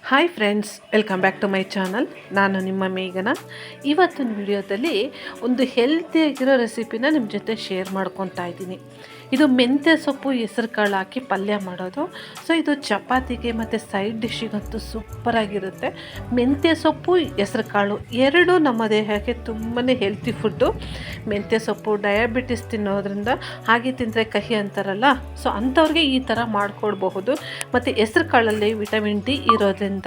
Hi friends, welcome back to my channel. ನಾನು ನಿಮ್ಮ ಮೇಘನ. ಇವತ್ತಿನ ವಿಡಿಯೋದಲ್ಲಿ ಒಂದು ಹೆಲ್ತಿಯಾಗಿರೋ ರೆಸಿಪಿನ ನಿಮ್ಮ ಜೊತೆ ಶೇರ್ ಮಾಡ್ಕೊತಾ ಇದ್ದೀನಿ. ಇದು ಮೆಂತ್ಯ ಸೊಪ್ಪು ಹೆಸರು ಕಾಳು ಹಾಕಿ ಪಲ್ಯ ಮಾಡೋದು. ಸೊ ಇದು ಚಪಾತಿಗೆ ಮತ್ತು ಸೈಡ್ ಡಿಶ್ಶಿಗಂತೂ ಸೂಪರಾಗಿರುತ್ತೆ. ಮೆಂತ್ಯ ಸೊಪ್ಪು ಹೆಸರು ಕಾಳು ಎರಡೂ ನಮ್ಮ ದೇಹಕ್ಕೆ ತುಂಬಾ ಹೆಲ್ತಿ ಫುಡ್ಡು. ಮೆಂತ್ಯ ಸೊಪ್ಪು ಡಯಾಬಿಟಿಸ್ ತಿನ್ನೋದ್ರಿಂದ, ಹಾಗೆ ತಿಂದರೆ ಕಹಿ ಅಂತಾರಲ್ಲ, ಸೊ ಅಂಥವ್ರಿಗೆ ಈ ಥರ ಮಾಡ್ಕೊಡ್ಬಹುದು. ಮತ್ತು ಹೆಸರು ಕಾಳಲ್ಲಿ ವಿಟಮಿನ್ ಡಿ ಇರೋದ್ರಿಂದ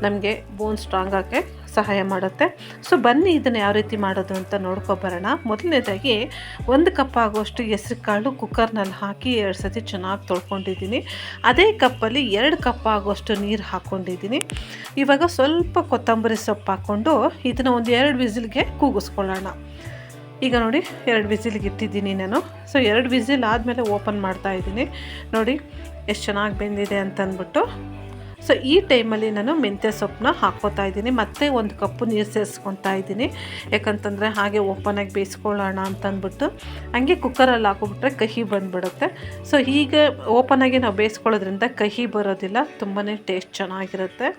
ನಮಗೆ ಬೋನ್ ಸ್ಟ್ರಾಂಗ್ ಆಗೋಕ್ಕೆ ಸಹಾಯ ಮಾಡುತ್ತೆ. ಸೊ ಬನ್ನಿ ಇದನ್ನು ಯಾವ ರೀತಿ ಮಾಡೋದು ಅಂತ ನೋಡ್ಕೊಬರೋಣ. ಮೊದಲನೇದಾಗಿ 1 ಕಪ್ ಆಗುವಷ್ಟು ಹೆಸರು ಕಾಳು ಕುಕ್ಕರ್ನಲ್ಲಿ ಹಾಕಿ 2 ಸತಿ ಚೆನ್ನಾಗಿ ತೊಳ್ಕೊಂಡಿದ್ದೀನಿ. ಅದೇ ಕಪ್ಪಲ್ಲಿ 2 ಕಪ್ ಆಗುವಷ್ಟು ನೀರು ಹಾಕ್ಕೊಂಡಿದ್ದೀನಿ. ಇವಾಗ ಸ್ವಲ್ಪ ಕೊತ್ತಂಬರಿ ಸೊಪ್ಪು ಹಾಕ್ಕೊಂಡು ಇದನ್ನು ಒಂದು 2 ವಿಸಿಲ್ಗೆ ಕೂಗಿಸ್ಕೊಳ್ಳೋಣ. ಈಗ ನೋಡಿ 2 ವಿಸಿಲ್ಗೆ ಇಟ್ಟಿದ್ದೀನಿ ನಾನು. ಸೊ 2 ವಿಸಿಲ್ ಆದಮೇಲೆ ಓಪನ್ ಮಾಡ್ತಾಯಿದ್ದೀನಿ. ನೋಡಿ ಎಷ್ಟು ಚೆನ್ನಾಗಿ ಬೆಂದಿದೆ ಅಂತಂದ್ಬಿಟ್ಟು. ಸೊ ಈ ಟೈಮಲ್ಲಿ ನಾನು ಮೆಂತ್ಯ ಸೊಪ್ಪನ್ನ ಹಾಕ್ಕೋತಾ ಇದ್ದೀನಿ. ಮತ್ತೆ 1 ಕಪ್ಪು ನೀರು ಸೇರಿಸ್ಕೊತಾ ಇದ್ದೀನಿ. ಯಾಕಂತಂದರೆ ಹಾಗೆ ಓಪನಾಗಿ ಬೇಯಿಸ್ಕೊಳ್ಳೋಣ ಅಂತಂದ್ಬಿಟ್ಟು. ಹಂಗೆ ಕುಕ್ಕರಲ್ಲಿ ಹಾಕೋಬಿಟ್ರೆ ಕಹಿ ಬಂದುಬಿಡುತ್ತೆ. ಸೊ ಹೀಗೆ ಓಪನಾಗಿ ನಾವು ಬೇಯಿಸ್ಕೊಳ್ಳೋದ್ರಿಂದ ಕಹಿ ಬರೋದಿಲ್ಲ, ತುಂಬಾ ಟೇಸ್ಟ್ ಚೆನ್ನಾಗಿರುತ್ತೆ.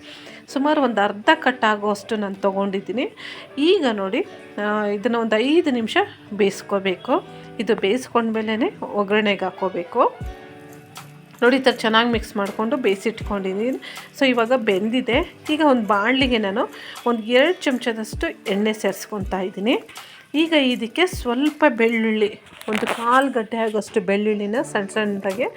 ಸುಮಾರು ಒಂದು ಅರ್ಧ ಕಟ್ ಆಗೋಷ್ಟು ನಾನು ತೊಗೊಂಡಿದ್ದೀನಿ. ಈಗ ನೋಡಿ ಇದನ್ನು ಒಂದು 5 ನಿಮಿಷ ಬೇಯಿಸ್ಕೋಬೇಕು. ಇದು ಬೇಯಿಸ್ಕೊಂಡ್ಮೇಲೆ ಒಗ್ಗರಣೆಗೆ ಹಾಕ್ಕೋಬೇಕು. ನೋಡಿ ಈ ಥರ ಚೆನ್ನಾಗಿ ಮಿಕ್ಸ್ ಮಾಡಿಕೊಂಡು ಬೇಯಿಸಿಟ್ಕೊಂಡಿದ್ದೀನಿ. ಸೊ ಇವಾಗ ಬೆಂದಿದೆ. ಈಗ ಒಂದು ಬಾಣಲಿಗೆ ನಾನು ಒಂದು 2 ಚಮಚದಷ್ಟು ಎಣ್ಣೆ ಸೇರಿಸ್ಕೊತಾ ಇದ್ದೀನಿ. ಈಗ ಇದಕ್ಕೆ ಸ್ವಲ್ಪ ಬೆಳ್ಳುಳ್ಳಿ, ಒಂದು 1/4 ಗಡ್ಡೆ ಆಗೋಷ್ಟು ಬೆಳ್ಳುಳ್ಳಿನ ಸಣ್ಣ ಸಣ್ಣದಾಗೆ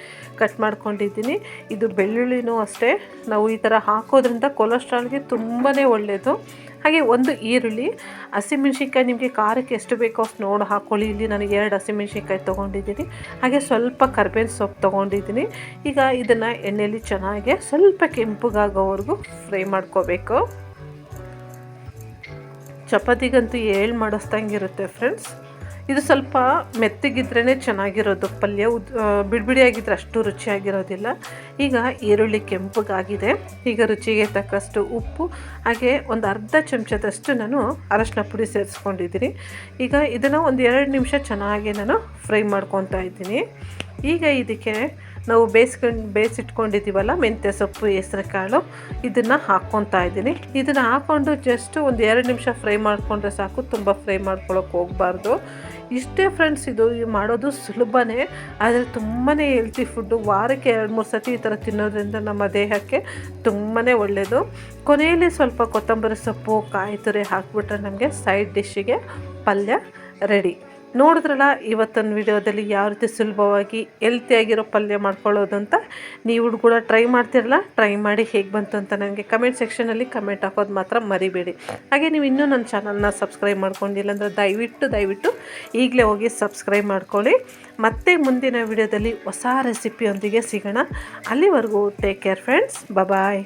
ಕಟ್ ಮಾಡ್ಕೊಂಡಿದ್ದೀನಿ. ಇದು ಬೆಳ್ಳುಳ್ಳಿನೂ ಅಷ್ಟೇ, ನಾವು ಈ ಥರ ಹಾಕೋದ್ರಿಂದ ಕೊಲೆಸ್ಟ್ರಾಲ್ಗೆ ತುಂಬಾ ಒಳ್ಳೆಯದು. ಹಾಗೆ 1 ಈರುಳ್ಳಿ, ಹಸಿಮೆಣ್ಸಿನ್ಕಾಯಿ ನಿಮಗೆ ಖಾರಕ್ಕೆ ಎಷ್ಟು ಬೇಕೋ ಅಷ್ಟು ನೋಡಿ ಹಾಕ್ಕೊಳ್ಳಿ. ಇಲ್ಲಿ ನಾನು 2 ಹಸಿಮೆಣ್ಸಿನ್ಕಾಯಿ ತೊಗೊಂಡಿದ್ದೀನಿ. ಹಾಗೆ ಸ್ವಲ್ಪ ಕರ್ಬೇವಿನ ಸೊಪ್ಪು ತೊಗೊಂಡಿದ್ದೀನಿ. ಈಗ ಇದನ್ನು ಎಣ್ಣೆಯಲ್ಲಿ ಚೆನ್ನಾಗಿ ಸ್ವಲ್ಪ ಕೆಂಪಗಾಗೋವರೆಗೂ ಫ್ರೈ ಮಾಡ್ಕೋಬೇಕು. ಚಪಾತಿಗಂತೂ ಮಾಡಿಸ್ದಂಗಿರುತ್ತೆ ಫ್ರೆಂಡ್ಸ್. ಇದು ಸ್ವಲ್ಪ ಮೆತ್ತಗಿದ್ರೇ ಚೆನ್ನಾಗಿರೋದು ಪಲ್ಯ. ಬಿಡಿಬಿಡಿಯಾಗಿದ್ದರೆ ಅಷ್ಟು ರುಚಿಯಾಗಿರೋದಿಲ್ಲ. ಈಗ ಈರುಳ್ಳಿ ಕೆಂಪಗಾಗಿದೆ. ಈಗ ರುಚಿಗೆ ತಕ್ಕಷ್ಟು ಉಪ್ಪು, ಹಾಗೆ ಒಂದು ಅರ್ಧ ಚಮಚದಷ್ಟು ನಾನು ಅರಶಿನ ಪುಡಿ ಸೇರಿಸ್ಕೊಂಡಿದ್ದೀನಿ. ಈಗ ಇದನ್ನು ಒಂದು 2 ನಿಮಿಷ ಚೆನ್ನಾಗಿ ನಾನು ಫ್ರೈ ಮಾಡ್ಕೊತಾ ಇದ್ದೀನಿ. ಈಗ ಇದಕ್ಕೆ ನಾವು ಬೇಯಿಸಿಟ್ಕೊಂಡಿದ್ದೀವಲ್ಲ ಮೆಂತ್ಯ ಸೊಪ್ಪು ಹೆಸರು ಕಾಳು, ಇದನ್ನು ಹಾಕ್ಕೊತಾ ಇದ್ದೀನಿ. ಇದನ್ನು ಹಾಕ್ಕೊಂಡು ಜಸ್ಟ್ ಒಂದು 2 ನಿಮಿಷ ಫ್ರೈ ಮಾಡಿಕೊಂಡ್ರೆ ಸಾಕು, ತುಂಬ ಫ್ರೈ ಮಾಡ್ಕೊಳ್ಳೋಕೆ ಹೋಗಬಾರ್ದು. ಇಷ್ಟೇ ಫ್ರೆಂಡ್ಸ್. ಇದು ಮಾಡೋದು ಸುಲಭನೇ, ಆದರೆ ತುಂಬಾ ಹೆಲ್ತಿ ಫುಡ್ಡು. ವಾರಕ್ಕೆ 2-3 ಸತಿ ಈ ಥರ ತಿನ್ನೋದ್ರಿಂದ ನಮ್ಮ ದೇಹಕ್ಕೆ ತುಂಬಾ ಒಳ್ಳೆಯದು. ಕೊನೆಯಲ್ಲಿ ಸ್ವಲ್ಪ ಕೊತ್ತಂಬರಿ ಸೊಪ್ಪು, ಕಾಯಿ ತುರಿ ಹಾಕಿಬಿಟ್ರೆ ನಮಗೆ ಸೈಡ್ ಡಿಶ್ಶಿಗೆ ಪಲ್ಯ ರೆಡಿ. ನೋಡಿದ್ರಲ್ಲ ಇವತ್ತಿನ ವಿಡಿಯೋದಲ್ಲಿ ಯಾವ ರೀತಿ ಸುಲಭವಾಗಿ ಹೆಲ್ತಿಯಾಗಿರೋ ಪಲ್ಯ ಮಾಡ್ಕೊಳ್ಳೋದು ಅಂತ. ನೀವು ಕೂಡ ಟ್ರೈ ಮಾಡ್ತಿರಲ್ಲ, ಟ್ರೈ ಮಾಡಿ ಹೇಗೆ ಬಂತು ಅಂತ ನನಗೆ ಕಮೆಂಟ್ ಸೆಕ್ಷನಲ್ಲಿ ಕಮೆಂಟ್ ಹಾಕೋದು ಮಾತ್ರ ಮರಿಬೇಡಿ. ಹಾಗೆ ನೀವು ಇನ್ನೂ ನನ್ನ ಚಾನಲ್ನ ಸಬ್ಸ್ಕ್ರೈಬ್ ಮಾಡ್ಕೊಂಡಿಲ್ಲ ಅಂದರೆ ದಯವಿಟ್ಟು ಈಗಲೇ ಹೋಗಿ ಸಬ್ಸ್ಕ್ರೈಬ್ ಮಾಡ್ಕೊಳ್ಳಿ. ಮತ್ತೆ ಮುಂದಿನ ವಿಡಿಯೋದಲ್ಲಿ ಹೊಸ ರೆಸಿಪಿಯೊಂದಿಗೆ ಸಿಗೋಣ. ಅಲ್ಲಿವರೆಗೂ ಟೇಕ್ ಕೇರ್ ಫ್ರೆಂಡ್ಸ್. ಬಾಯ್.